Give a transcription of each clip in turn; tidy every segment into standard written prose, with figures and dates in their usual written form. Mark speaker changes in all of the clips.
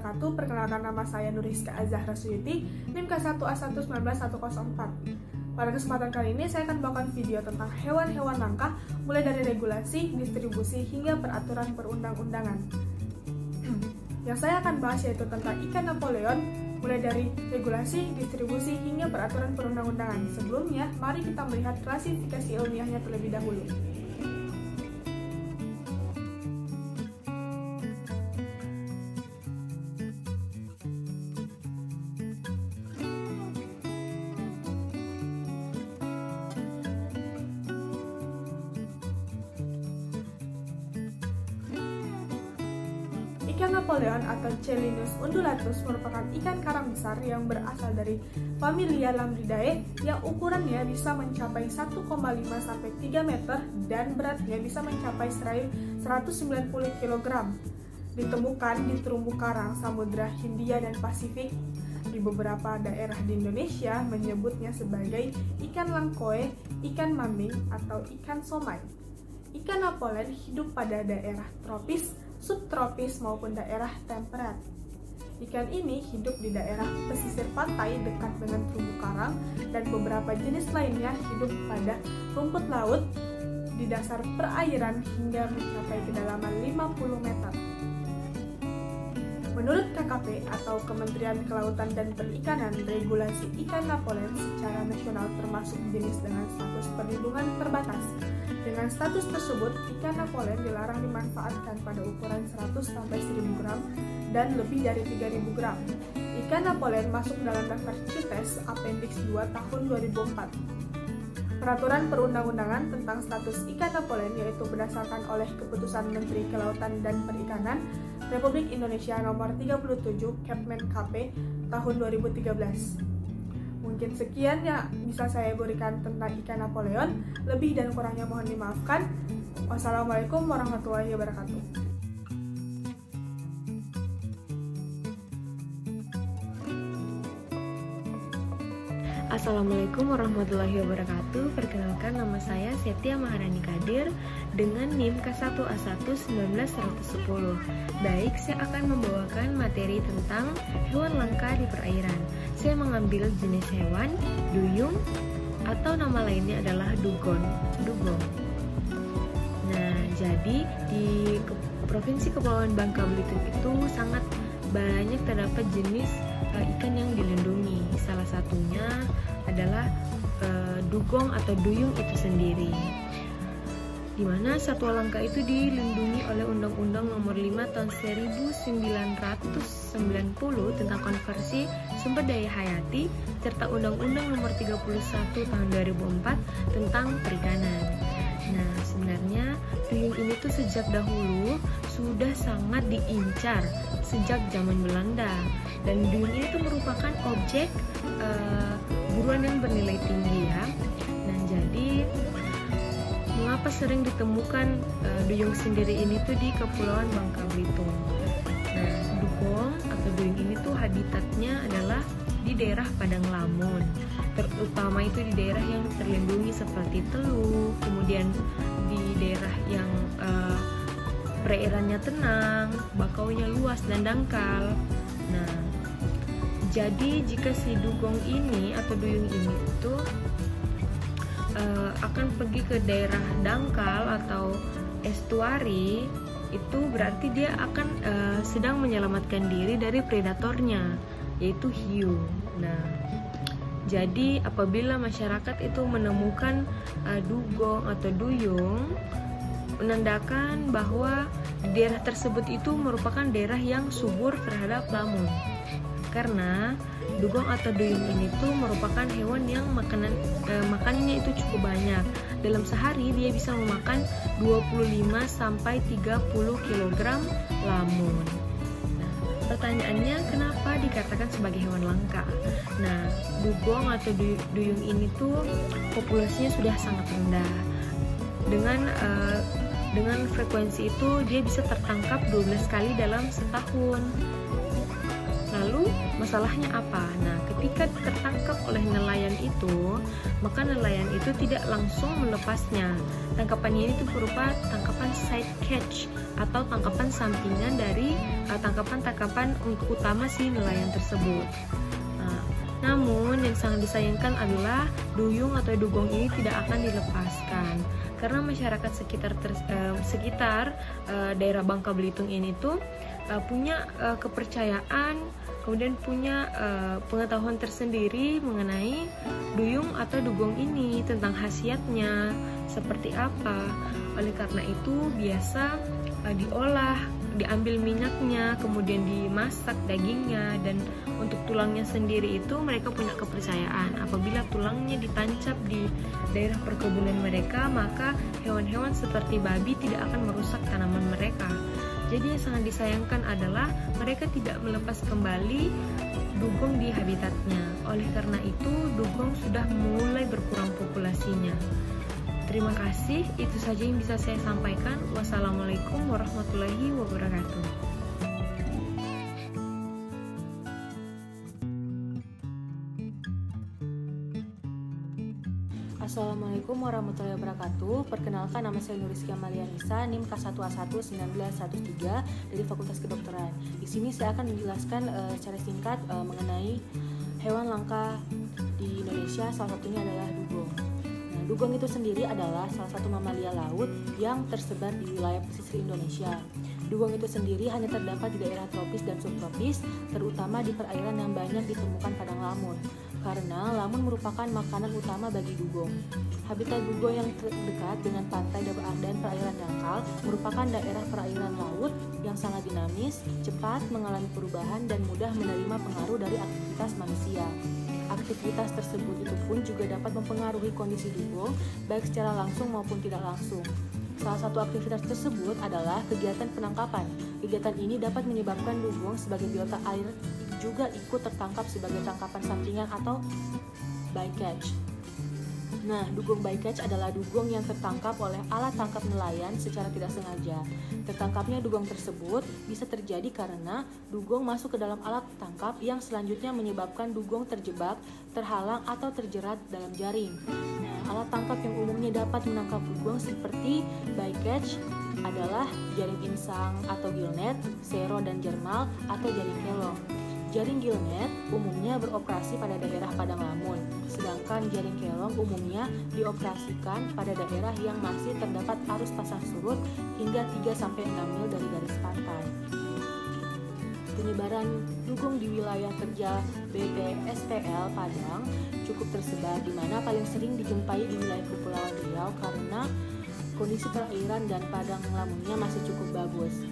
Speaker 1: wabarakatuh. Perkenalkan, nama saya Nuriska Azahra Suyuti, NIM K1A1191104. Pada kesempatan kali ini saya akan membawakan video tentang hewan-hewan langka, mulai dari regulasi, distribusi, hingga peraturan perundang-undangan. Yang saya akan bahas yaitu tentang ikan Napoleon, mulai dari regulasi, distribusi, hingga peraturan perundang-undangan. Sebelumnya, mari kita melihat klasifikasi ilmiahnya terlebih dahulu. Ikan Napoleon atau Chelinus undulatus merupakan ikan karang besar yang berasal dari familia Lambridae yang ukurannya bisa mencapai 1,5 sampai 3 meter dan beratnya bisa mencapai 190 kg. Ditemukan di terumbu karang Samudra Hindia dan Pasifik. Di beberapa daerah di Indonesia menyebutnya sebagai ikan langkoe, ikan maming, atau ikan somai. Ikan Napoleon hidup pada daerah tropis, subtropis maupun daerah temperat. Ikan ini hidup di daerah pesisir pantai dekat dengan terumbu karang, dan beberapa jenis lainnya hidup pada rumput laut di dasar perairan hingga mencapai kedalaman 50 meter. Menurut KKP atau Kementerian Kelautan dan Perikanan, regulasi ikan Napoleon secara nasional termasuk jenis dengan status perlindungan terbatas. Dengan status tersebut, ikan Napoleon dilarang dimanfaatkan pada ukuran 100-1000 gram dan lebih dari 3000 gram. Ikan Napoleon masuk dalam daftar CITES Appendix 2 tahun 2004. Peraturan perundang-undangan tentang status ikan Napoleon yaitu berdasarkan oleh Keputusan Menteri Kelautan dan Perikanan Republik Indonesia Nomor 37 Kepmen KP tahun 2013. Mungkin sekian yang bisa saya berikan tentang ikan Napoleon. Lebih dan kurangnya mohon dimaafkan. Wassalamualaikum warahmatullahi wabarakatuh.
Speaker 2: Assalamualaikum warahmatullahi wabarakatuh. Perkenalkan, nama saya Setia Maharani Kadir dengan NIM K1A1191110. Baik, saya akan membawakan materi tentang hewan langka di perairan. Saya mengambil jenis hewan duyung atau nama lainnya adalah dugong. Nah, jadi di Provinsi Kepulauan Bangka Belitung itu sangat banyak terdapat jenis ikan yang dilindungi. Salah satunya adalah dugong atau duyung itu sendiri, di mana satwa langka itu dilindungi oleh Undang-Undang Nomor 5 Tahun 1990 tentang Konservasi Sumber Daya Hayati serta Undang-Undang Nomor 31 Tahun 2004 tentang Perikanan. Nah, sebenarnya duyung ini tuh sejak dahulu sudah sangat diincar sejak zaman Belanda, dan duyung ini tuh merupakan objek buruan yang bernilai tinggi ya. Nah, jadi mengapa sering ditemukan duyung sendiri ini tuh di Kepulauan Bangka Belitung. Nah, dugong atau duyung ini tuh habitatnya adalah di daerah padang lamun, terutama itu di daerah yang terlindungi seperti Teluk, kemudian di daerah yang perairannya tenang, bakaunya luas dan dangkal. Nah, jadi jika si dugong ini atau duyung ini itu akan pergi ke daerah dangkal atau estuari, itu berarti dia akan sedang menyelamatkan diri dari predatornya, yaitu hiu. Nah, jadi apabila masyarakat itu menemukan dugong atau duyung, menandakan bahwa daerah tersebut itu merupakan daerah yang subur terhadap lamun. Karena dugong atau duyung ini tuh merupakan hewan yang makanannya itu cukup banyak. Dalam sehari dia bisa memakan 25 sampai 30 kg lamun. Nah, pertanyaannya, kenapa dikatakan sebagai hewan langka? Nah, dugong atau duyung ini tuh populasinya sudah sangat rendah. Dengan frekuensi itu dia bisa tertangkap 12 kali dalam setahun. Lalu masalahnya apa? Nah, ketika tertangkap oleh nelayan itu, maka nelayan itu tidak langsung melepasnya. Tangkapannya ini berupa tangkapan side catch atau tangkapan sampingan dari tangkapan-tangkapan utama si nelayan tersebut. Namun yang sangat disayangkan adalah duyung atau dugong ini tidak akan dilepaskan karena masyarakat sekitar daerah Bangka Belitung ini tuh punya kepercayaan, kemudian punya pengetahuan tersendiri mengenai duyung atau dugong ini, tentang khasiatnya seperti apa. Oleh karena itu biasa diolah, diambil minyaknya, kemudian dimasak dagingnya, dan untuk tulangnya sendiri itu mereka punya kepercayaan apabila tulangnya ditancap di daerah perkebunan mereka, maka hewan-hewan seperti babi tidak akan merusak tanaman mereka. Jadi yang sangat disayangkan adalah mereka tidak melepas kembali dugong di habitatnya. Oleh karena itu dugong sudah mulai berkurang populasinya. Terima kasih, itu saja yang bisa saya sampaikan. Wassalamualaikum warahmatullahi wabarakatuh.
Speaker 3: Assalamualaikum warahmatullahi wabarakatuh. Perkenalkan, nama saya Nurizky Amalianisa, NIM K1A11913 dari Fakultas Kedokteran. Di sini saya akan menjelaskan secara singkat mengenai hewan langka di Indonesia, salah satunya adalah dugong. Dugong itu sendiri adalah salah satu mamalia laut yang tersebar di wilayah pesisir Indonesia. Dugong itu sendiri hanya terdapat di daerah tropis dan subtropis, terutama di perairan yang banyak ditemukan padang lamun, karena lamun merupakan makanan utama bagi dugong. Habitat dugong yang terdekat dengan pantai dan perairan dangkal merupakan daerah perairan laut yang sangat dinamis, cepat mengalami perubahan, dan mudah menerima pengaruh dari aktivitas manusia. Aktivitas tersebut itu pun juga dapat mempengaruhi kondisi dugong, baik secara langsung maupun tidak langsung. Salah satu aktivitas tersebut adalah kegiatan penangkapan. Kegiatan ini dapat menyebabkan dugong sebagai biota air juga ikut tertangkap sebagai tangkapan sampingan atau bycatch. Nah, dugong bycatch adalah dugong yang tertangkap oleh alat tangkap nelayan secara tidak sengaja. Tertangkapnya dugong tersebut bisa terjadi karena dugong masuk ke dalam alat tangkap yang selanjutnya menyebabkan dugong terjebak, terhalang, atau terjerat dalam jaring. Nah, alat tangkap yang umumnya dapat menangkap dugong seperti bycatch adalah jaring insang atau gillnet, sero dan jermal, atau jaring kelong. Jaring gillnet umumnya beroperasi pada daerah padang lamun, sedangkan jaring kelong umumnya dioperasikan pada daerah yang masih terdapat arus pasang surut hingga 3-6 mil dari garis pantai. Penyebaran dugong di wilayah kerja BPSPL Padang cukup tersebar, di mana paling sering dijumpai di wilayah Kepulauan Riau karena kondisi perairan dan padang lamunnya masih cukup bagus.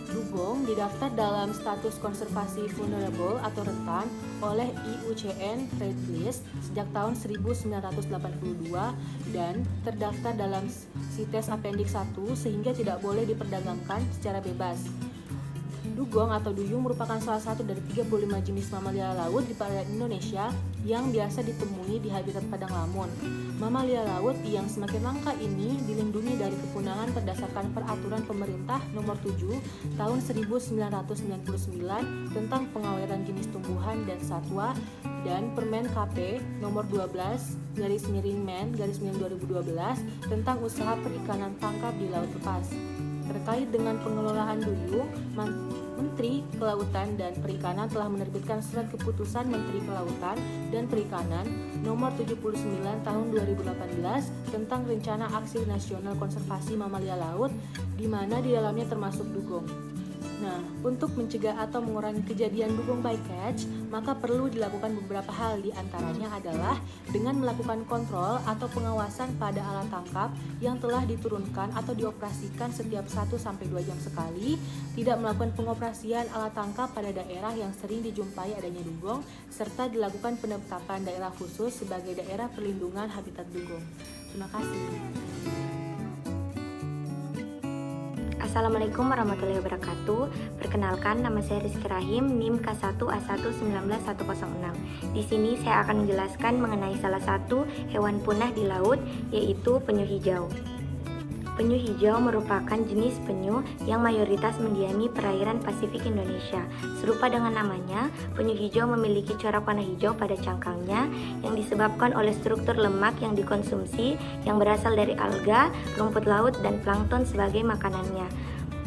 Speaker 3: Dugong didaftar dalam status konservasi vulnerable atau rentan oleh IUCN Red List sejak tahun 1982 dan terdaftar dalam CITES Appendix 1 sehingga tidak boleh diperdagangkan secara bebas. Dugong atau duyung merupakan salah satu dari 35 jenis mamalia laut di perairan Indonesia yang biasa ditemui di habitat padang lamun. Mamalia laut yang semakin langka ini dilindungi dari kepunahan berdasarkan Peraturan Pemerintah Nomor 7 Tahun 1999 tentang pengawetan jenis tumbuhan dan satwa dan Permen KP Nomor 12/Men/2012 tentang usaha perikanan tangkap di laut lepas. Terkait dengan pengelolaan duyung, Menteri Kelautan dan Perikanan telah menerbitkan Surat Keputusan Menteri Kelautan dan Perikanan Nomor 79 Tahun 2018 tentang Rencana Aksi Nasional Konservasi Mamalia Laut, di mana di dalamnya termasuk dugong. Nah, untuk mencegah atau mengurangi kejadian dugong bycatch, maka perlu dilakukan beberapa hal, di antaranya adalah dengan melakukan kontrol atau pengawasan pada alat tangkap yang telah diturunkan atau dioperasikan setiap 1-2 jam sekali, tidak melakukan pengoperasian alat tangkap pada daerah yang sering dijumpai adanya dugong, serta dilakukan penetapan daerah khusus sebagai daerah perlindungan habitat dugong. Terima kasih.
Speaker 4: Assalamualaikum warahmatullahi wabarakatuh. Perkenalkan, nama saya Rizky Rahim, NIM K1A1191106. Di sini saya akan menjelaskan mengenai salah satu hewan punah di laut, yaitu penyu hijau. Penyu hijau merupakan jenis penyu yang mayoritas mendiami perairan Pasifik Indonesia. Serupa dengan namanya, penyu hijau memiliki corak warna hijau pada cangkangnya yang disebabkan oleh struktur lemak yang dikonsumsi yang berasal dari alga, rumput laut, dan plankton sebagai makanannya.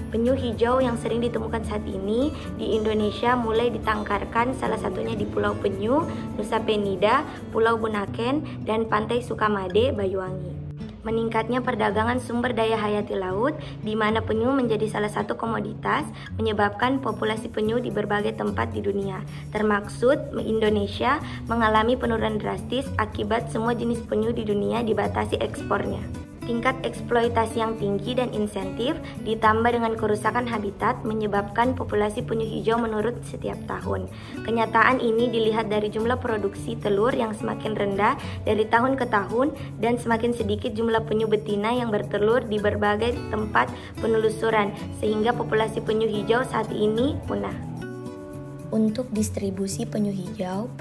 Speaker 4: Penyu hijau yang sering ditemukan saat ini di Indonesia mulai ditangkarkan, salah satunya di Pulau Penyu, Nusa Penida, Pulau Bunaken, dan Pantai Sukamade, Banyuwangi. Meningkatnya perdagangan sumber daya hayati laut, di mana penyu menjadi salah satu komoditas, menyebabkan populasi penyu di berbagai tempat di dunia, termaksud Indonesia, mengalami penurunan drastis akibat semua jenis penyu di dunia dibatasi ekspornya. Tingkat eksploitasi yang tinggi dan insentif ditambah dengan kerusakan habitat menyebabkan populasi penyu hijau menurun setiap tahun. Kenyataan ini dilihat dari jumlah produksi telur yang semakin rendah dari tahun ke tahun dan semakin sedikit jumlah penyu betina yang bertelur di berbagai tempat penelusuran, sehingga populasi penyu hijau saat ini punah.
Speaker 5: Untuk distribusi penyu hijau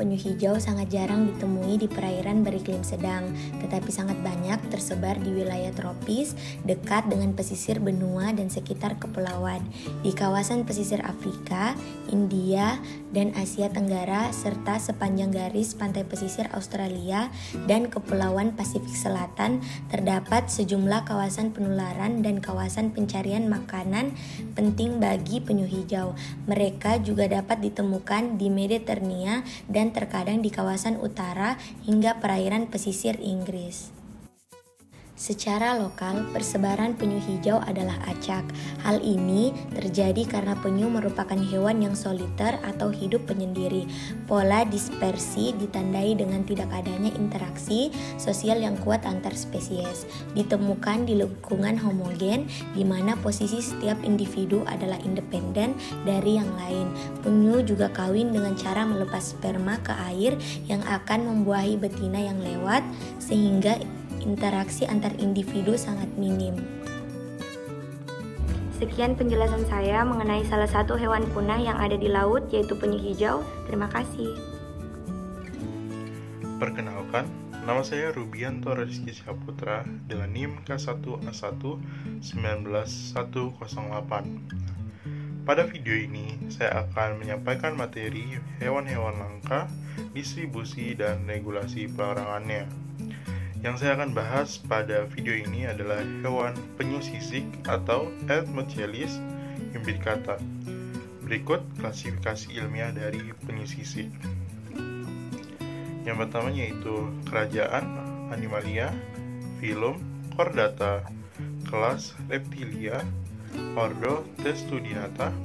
Speaker 5: sangat jarang ditemui di perairan beriklim sedang, tetapi sangat banyak tersebar di wilayah tropis dekat dengan pesisir benua dan sekitar kepulauan, di kawasan pesisir Afrika, India, dan Asia Tenggara, serta sepanjang garis pantai pesisir Australia dan kepulauan Pasifik Selatan. Terdapat sejumlah kawasan penularan dan kawasan pencarian makanan penting bagi penyu hijau. Mereka juga dapat ditemukan di Mediterania dan terkadang di kawasan utara hingga perairan pesisir Inggris. Secara lokal, persebaran penyu hijau adalah acak. Hal ini terjadi karena penyu merupakan hewan yang soliter atau hidup penyendiri. Pola dispersi ditandai dengan tidak adanya interaksi sosial yang kuat antar spesies. Ditemukan di lingkungan homogen, di mana posisi setiap individu adalah independen dari yang lain. Penyu juga kawin dengan cara melepas sperma ke air yang akan membuahi betina yang lewat, sehingga interaksi antar individu sangat minim.
Speaker 4: Sekian penjelasan saya mengenai salah satu hewan punah yang ada di laut, yaitu penyu hijau. Terima kasih.
Speaker 6: Perkenalkan, nama saya Rubianto Rizky Syaputra dengan NIM K1A1-19108. Pada video ini, saya akan menyampaikan materi hewan-hewan langka, distribusi, dan regulasi pelarangannya. Yang saya akan bahas pada video ini adalah hewan penyu sisik atau Erdmutschellis imbricata. Berikut klasifikasi ilmiah dari penyu sisik. Yang pertama yaitu kerajaan Animalia, filum Chordata, kelas Reptilia, ordo Testudinata,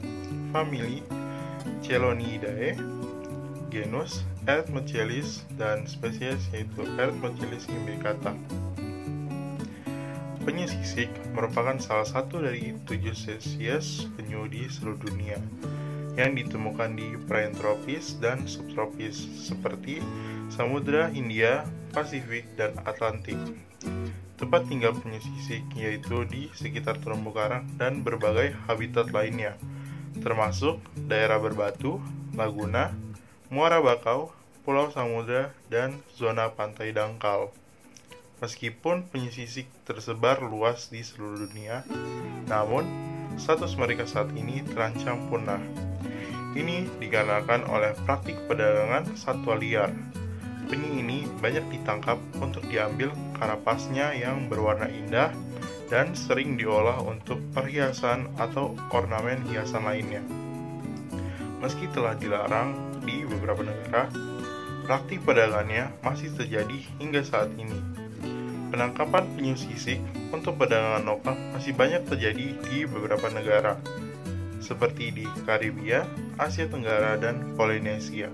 Speaker 6: famili Chelonidae, genus Erdmutschellis, dan spesies yaitu Erdmutschellis imbricata. Penyu sisik merupakan salah satu dari 7 spesies penyu di seluruh dunia yang ditemukan di perairan tropis dan subtropis seperti Samudra Hindia, Pasifik, dan Atlantik. Tempat tinggal penyu sisik yaitu di sekitar terumbu karang dan berbagai habitat lainnya, termasuk daerah berbatu, laguna, muara bakau, pulau samudra, dan zona pantai dangkal. Meskipun penyu sisik tersebar luas di seluruh dunia, namun status mereka saat ini terancam punah. Ini dikarenakan oleh praktik perdagangan satwa liar. Penyu ini banyak ditangkap untuk diambil karapasnya yang berwarna indah dan sering diolah untuk perhiasan atau ornamen hiasan lainnya. Meski telah dilarang di beberapa negara, praktik perdagangannya masih terjadi hingga saat ini. Penangkapan penyu sisik untuk perdagangan lokal masih banyak terjadi di beberapa negara, seperti di Karibia, Asia Tenggara, dan Polinesia.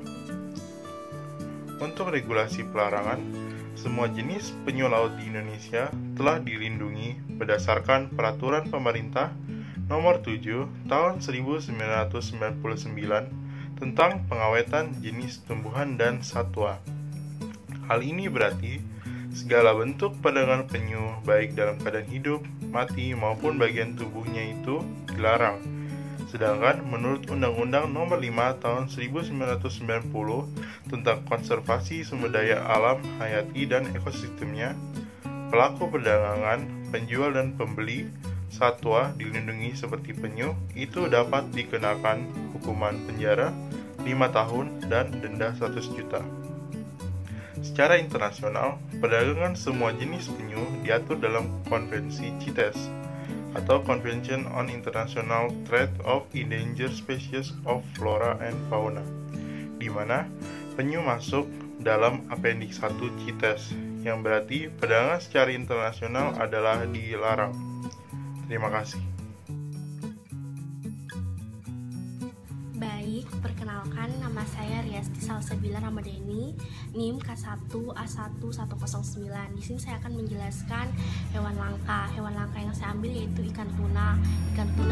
Speaker 6: Untuk regulasi pelarangan, semua jenis penyu laut di Indonesia telah dilindungi berdasarkan Peraturan Pemerintah Nomor 7 Tahun 1999 tentang pengawetan jenis tumbuhan dan satwa. Hal ini berarti segala bentuk perdagangan penyu, baik dalam keadaan hidup, mati, maupun bagian tubuhnya itu dilarang. Sedangkan menurut Undang-Undang Nomor 5 Tahun 1990 tentang konservasi sumber daya alam hayati dan ekosistemnya, pelaku perdagangan, penjual dan pembeli satwa dilindungi seperti penyu itu dapat dikenakan hukuman penjara 5 tahun dan denda 100 juta. Secara internasional, perdagangan semua jenis penyu diatur dalam Konvensi CITES atau Convention on International Trade of Endangered Species of Flora and Fauna, di mana penyu masuk dalam Appendix 1 CITES, yang berarti perdagangan secara internasional adalah dilarang. Terima kasih.
Speaker 7: Baik, perkenalkan nama saya Riasti Salsabila Ramadhani, NIM K1A1109. Di sini saya akan menjelaskan hewan langka. Hewan langka yang saya ambil yaitu ikan tuna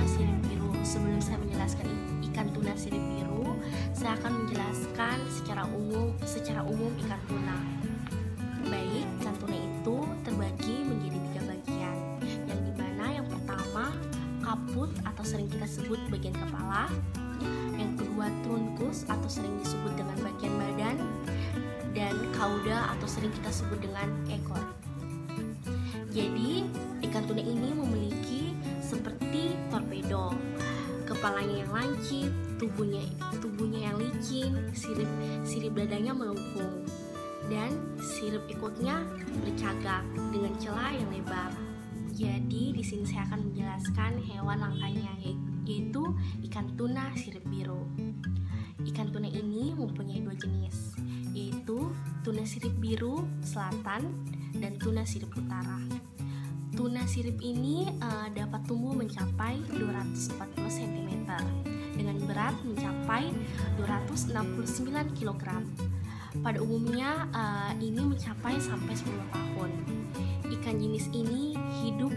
Speaker 7: sirip biru. Sebelum saya menjelaskan ikan tuna sirip biru, saya akan menjelaskan secara umum ikan tuna. Baik, ikan tuna itu terbagi menjadi 3 bagian. Yang dimana yang pertama kaput atau sering kita sebut bagian kepala. Yang kedua trunkus atau sering disebut dengan bagian badan, dan cauda atau sering kita sebut dengan ekor. Jadi ikan tuna ini memiliki seperti torpedo, kepalanya yang lancip, tubuhnya yang licin, sirip dadanya melengkung, dan sirip ikutnya bercagak dengan celah yang lebar. Jadi di sini saya akan menjelaskan hewan langkanya, yaitu ikan tuna sirip biru. Ikan tuna ini mempunyai 2 jenis, yaitu tuna sirip biru selatan dan tuna sirip utara. Tuna sirip ini dapat tumbuh mencapai 240 cm dengan berat mencapai 269 kg. Pada umumnya ini mencapai sampai 10 tahun. Ikan jenis ini hidup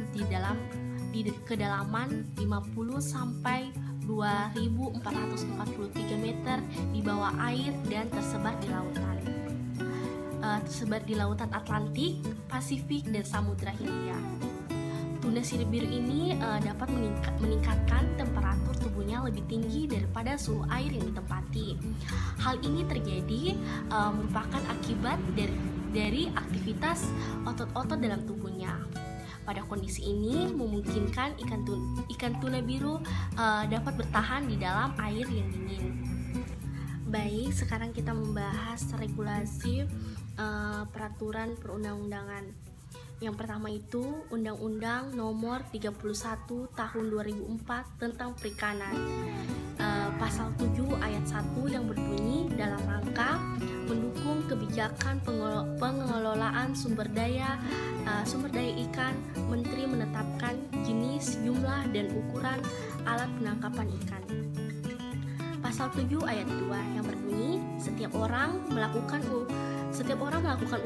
Speaker 7: di kedalaman 50 sampai 2443 meter di bawah air dan tersebar di lautan Atlantik, Pasifik, dan Samudra Hindia. Tuna sirip biru ini dapat meningkatkan temperatur tubuhnya lebih tinggi daripada suhu air yang ditempati. Hal ini terjadi merupakan akibat dari aktivitas otot-otot dalam tubuhnya. Pada kondisi ini memungkinkan ikan tuna biru dapat bertahan di dalam air yang dingin. Baik, sekarang kita membahas regulasi peraturan perundang-undangan. Yang pertama itu Undang-Undang Nomor 31 Tahun 2004 tentang Perikanan. Pasal 7 ayat 1 yang berbunyi dalam rangka mendukung kebijakan pengelolaan sumber daya ikan, Menteri menetapkan jenis, jumlah, dan ukuran alat penangkapan ikan. Pasal 7 ayat 2 yang berbunyi setiap orang melakukan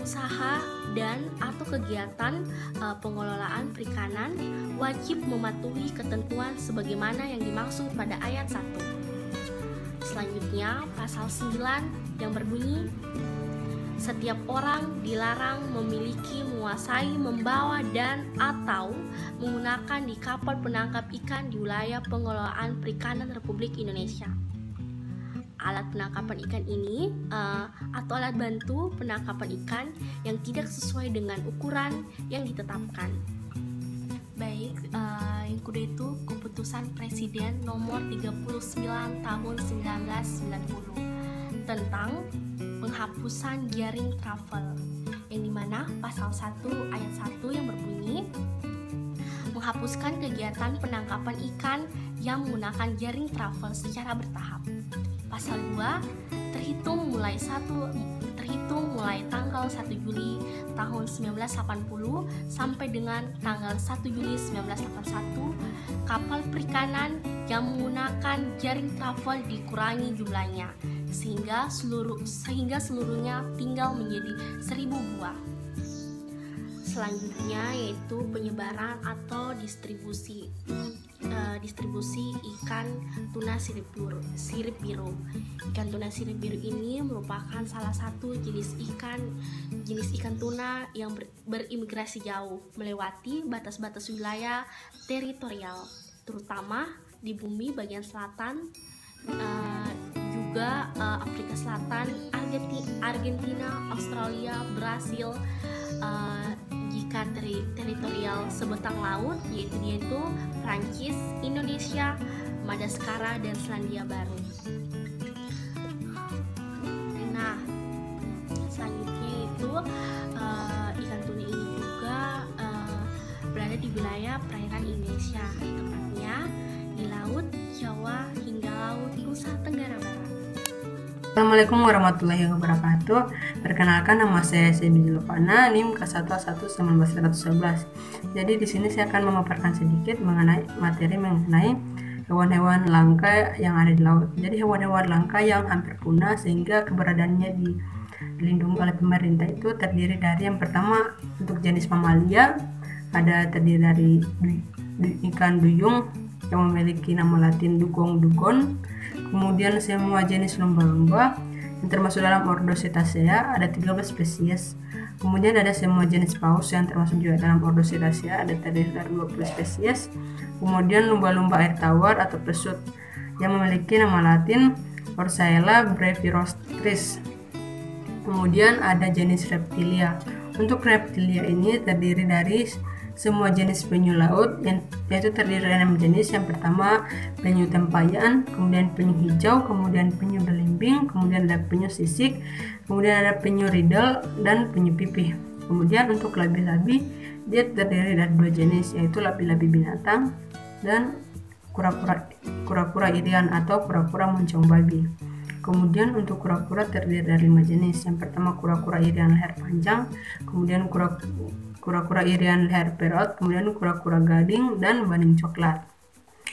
Speaker 7: usaha dan atau kegiatan pengelolaan perikanan wajib mematuhi ketentuan sebagaimana yang dimaksud pada ayat 1. Selanjutnya pasal 9 yang berbunyi setiap orang dilarang memiliki, menguasai, membawa, dan atau menggunakan di kapal penangkap ikan di wilayah pengelolaan perikanan Republik Indonesia. Alat penangkapan ikan ini atau alat bantu penangkapan ikan yang tidak sesuai dengan ukuran yang ditetapkan. Baik, yang kedua itu Keputusan Presiden Nomor 39 Tahun 1990 tentang penghapusan jaring travel, yang dimana pasal 1 ayat 1 yang berbunyi menghapuskan kegiatan penangkapan ikan yang menggunakan jaring travel secara bertahap. Pasal 2 terhitung mulai tanggal 1 Juli tahun 1980 sampai dengan tanggal 1 Juli 1981 kapal perikanan yang menggunakan jaring travel dikurangi jumlahnya sehingga seluruhnya tinggal menjadi 1000 buah. Selanjutnya yaitu penyebaran atau distribusi ikan tuna sirip biru. Ikan tuna sirip biru ini merupakan salah satu jenis ikan tuna yang berimigrasi jauh melewati batas-batas wilayah teritorial, terutama di bumi bagian selatan, juga Afrika Selatan, Argentina, Australia, Brasil. Jika ikan teritorial sebatang laut, yaitu Prancis, Indonesia, Madagaskar, dan Selandia Baru. Nah, selanjutnya itu ikan tuna ini juga berada di wilayah perairan Indonesia, tepatnya di Laut Jawa hingga Laut Nusa Tenggara Barat.
Speaker 8: Assalamualaikum warahmatullahi wabarakatuh. Perkenalkan, nama saya Sebi Julfana, NIM K1A1-19111. Jadi di sini saya akan memaparkan sedikit mengenai hewan-hewan langka yang ada di laut. Jadi hewan-hewan langka yang hampir punah sehingga keberadaannya dilindungi oleh pemerintah itu terdiri dari, yang pertama untuk jenis mamalia, terdiri dari ikan duyung yang memiliki nama latin dugong dugon. Kemudian semua jenis lumba-lumba yang termasuk dalam ordo Cetacea ada 13 spesies. Kemudian ada semua jenis paus yang termasuk juga dalam ordo Cetacea, ada terdiri dari 20 spesies. Kemudian lumba-lumba air tawar atau pesut yang memiliki nama latin Orsaela brevirostris. Kemudian ada jenis reptilia. Untuk reptilia ini terdiri dari semua jenis penyu laut, yaitu terdiri dari 6 jenis. Yang pertama penyu tempayan, kemudian penyu hijau, kemudian penyu belimbing, kemudian ada penyu sisik, kemudian ada penyu riddle, dan penyu pipih. Kemudian untuk labi-labi, dia terdiri dari 2 jenis, yaitu labi-labi binatang dan kura-kura irian atau kura-kura moncong babi. Kemudian untuk kura-kura terdiri dari 5 jenis. Yang pertama kura-kura irian leher panjang, kemudian kura-kura irian leher perot, kemudian kura-kura gading dan baning coklat.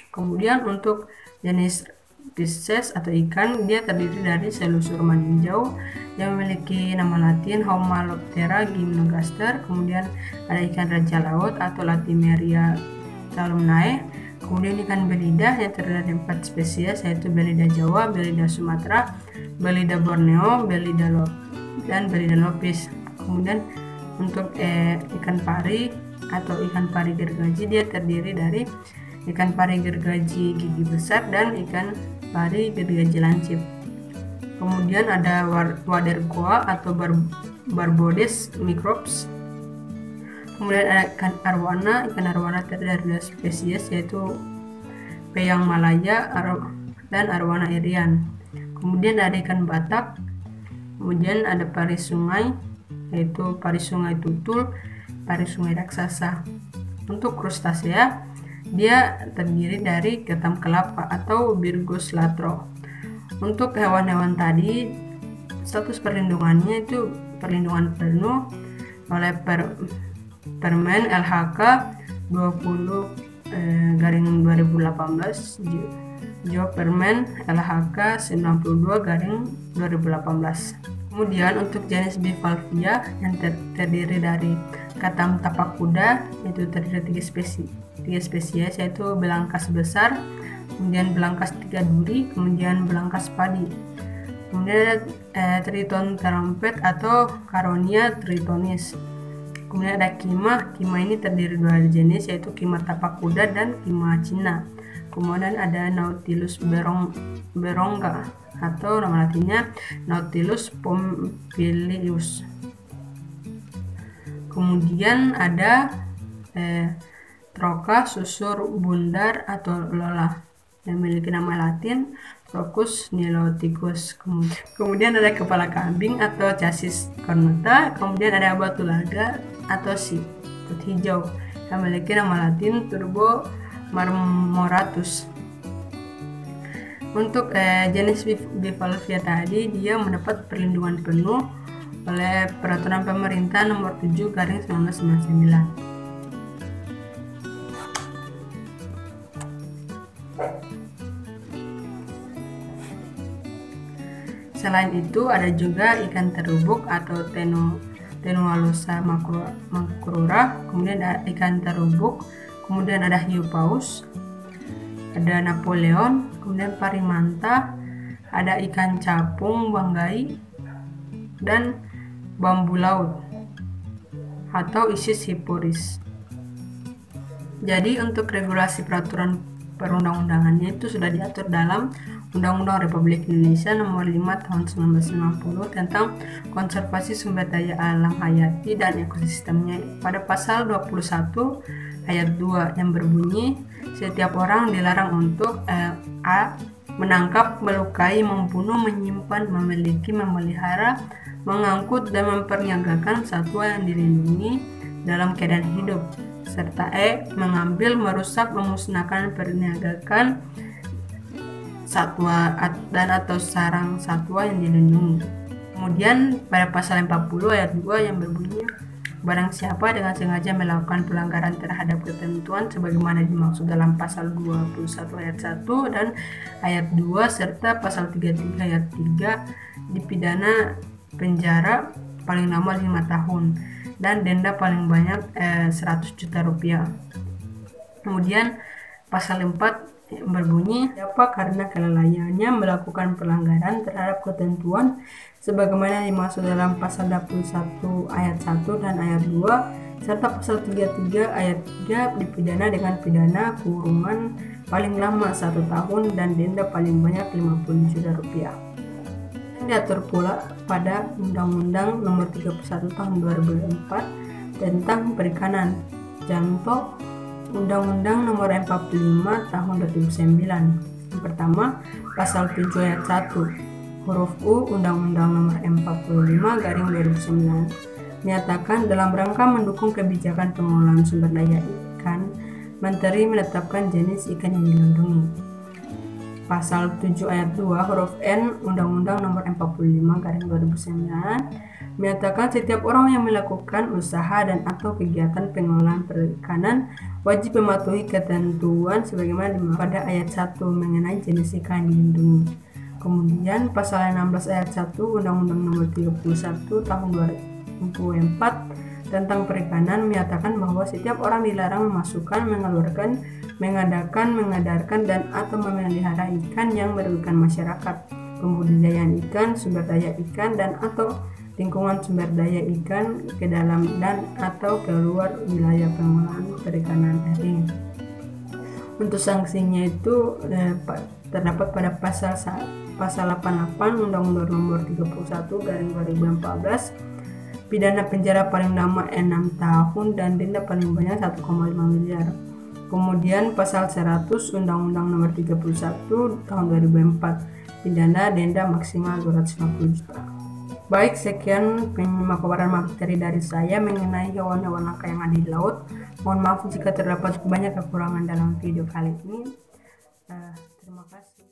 Speaker 8: Kemudian untuk jenis Pisces atau ikan, dia terdiri dari selusur maninjau yang memiliki nama latin Haemaloptera gymnogaster. Kemudian ada ikan raja laut atau Latimeria talumnae. Kemudian ikan belida yang terdiri dari 4 spesies, yaitu belida Jawa, belida Sumatera, belida Borneo, belida dan belida lopis. Kemudian untuk ikan pari atau ikan pari gergaji, dia terdiri dari ikan pari gergaji gigi besar dan ikan pari gergaji lancip. Kemudian ada wader goa atau Barbodes microbes. Kemudian ada ikan arwana terdiri dari 2 spesies, yaitu peyang malaya dan arwana irian. Kemudian ada ikan batak. Kemudian ada pari sungai, yaitu pari sungai tutul, pari sungai raksasa. Untuk krustasea, dia terdiri dari ketam kelapa atau Virgus latro. Untuk hewan-hewan tadi, status perlindungannya itu perlindungan penuh oleh Permen LHK 20/2018, Jo Permen LHK 92/2018. Kemudian untuk jenis bivalvia yang terdiri dari katam tapak kuda, itu terdiri dari 3 spesies, yaitu belangkas besar, kemudian belangkas 3 duri, kemudian belangkas padi. Kemudian ada triton trompet atau Caronia tritonis. Kemudian ada kima ini terdiri dari 2 jenis, yaitu kima tapak kuda dan kima Cina. Kemudian ada Nautilus beronga atau nama latinnya Nautilus pompilius. Kemudian ada Troca susur bundar atau lola yang memiliki nama latin Trocus niloticus. Kemudian ada kepala kambing atau Chassis cornuta. Kemudian ada batu laga atau siput hijau yang memiliki nama latin Turbo marmoratus. Untuk jenis bivalvia tadi, dia mendapat perlindungan penuh oleh Peraturan Pemerintah Nomor 7/1999. Selain itu ada juga ikan terubuk atau Tenualosa macrura, kemudian ada ikan terubuk, kemudian ada hiu paus, ada Napoleon, kemudian parimanta, ada ikan capung banggai, dan bambu laut atau Isis hipporis. Jadi untuk regulasi peraturan perundang-undangannya itu sudah diatur dalam Undang-Undang Republik Indonesia Nomor 5 Tahun 1990 tentang konservasi sumber daya alam hayati dan ekosistemnya pada pasal 21 ayat 2 yang berbunyi, setiap orang dilarang untuk a. menangkap, melukai, membunuh, menyimpan, memiliki, memelihara, mengangkut, dan memperniagakan satwa yang dilindungi dalam keadaan hidup, serta mengambil, merusak, memusnahkan, perniagakan satwa dan atau sarang satwa yang dilindungi. Kemudian pada pasal 40 ayat 2 yang berbunyi, barang siapa dengan sengaja melakukan pelanggaran terhadap ketentuan sebagaimana dimaksud dalam pasal 21 ayat 1 dan ayat 2 serta pasal 33 ayat 3 dipidana penjara paling lama 5 tahun dan denda paling banyak 100 juta rupiah. Kemudian pasal 4 berbunyi, siapa karena kelalaiannya melakukan pelanggaran terhadap ketentuan sebagaimana dimaksud dalam pasal 21 ayat 1 dan ayat 2 serta pasal 33 ayat 3 dipidana dengan pidana kurungan paling lama 1 tahun dan denda paling banyak 50 juta rupiah. Diatur pula pada Undang-Undang Nomor 31 Tahun 2004 tentang Perikanan. Contoh Undang-Undang Nomor 45 Tahun 2009. Yang pertama, pasal 7 ayat 1 huruf U Undang-Undang Nomor 45/2009 menyatakan dalam rangka mendukung kebijakan pengelolaan sumber daya ikan, Menteri menetapkan jenis ikan yang dilindungi. Pasal 7 ayat 2 huruf N Undang-Undang Nomor 45/2009 menyatakan setiap orang yang melakukan usaha dan atau kegiatan pengelolaan perikanan wajib mematuhi ketentuan sebagaimana dimaksud pada ayat 1 mengenai jenis ikan yang dilindungi. Kemudian pasal 16 ayat 1 Undang-Undang Nomor 31 Tahun 2004 tentang perikanan menyatakan bahwa setiap orang dilarang memasukkan, mengeluarkan, mengadakan, mengedarkan, dan atau memelihara ikan yang merugikan masyarakat, pembudidayaan ikan, sumber daya ikan, dan atau lingkungan sumber daya ikan ke dalam dan atau keluar wilayah pengolahan perikanan RI. Untuk sanksinya itu terdapat pada pasal 88 Undang-Undang Nomor 31/2014 pidana penjara paling lama 6 tahun dan denda paling banyak 1,5 miliar. Kemudian pasal 100 Undang-Undang Nomor 31 Tahun 2004 pidana denda maksimal 250 juta. Baik, sekian pemaparan materi dari saya mengenai hewan-hewan langka yang ada di laut. Mohon maaf jika terdapat banyak kekurangan dalam video kali ini. Terima kasih.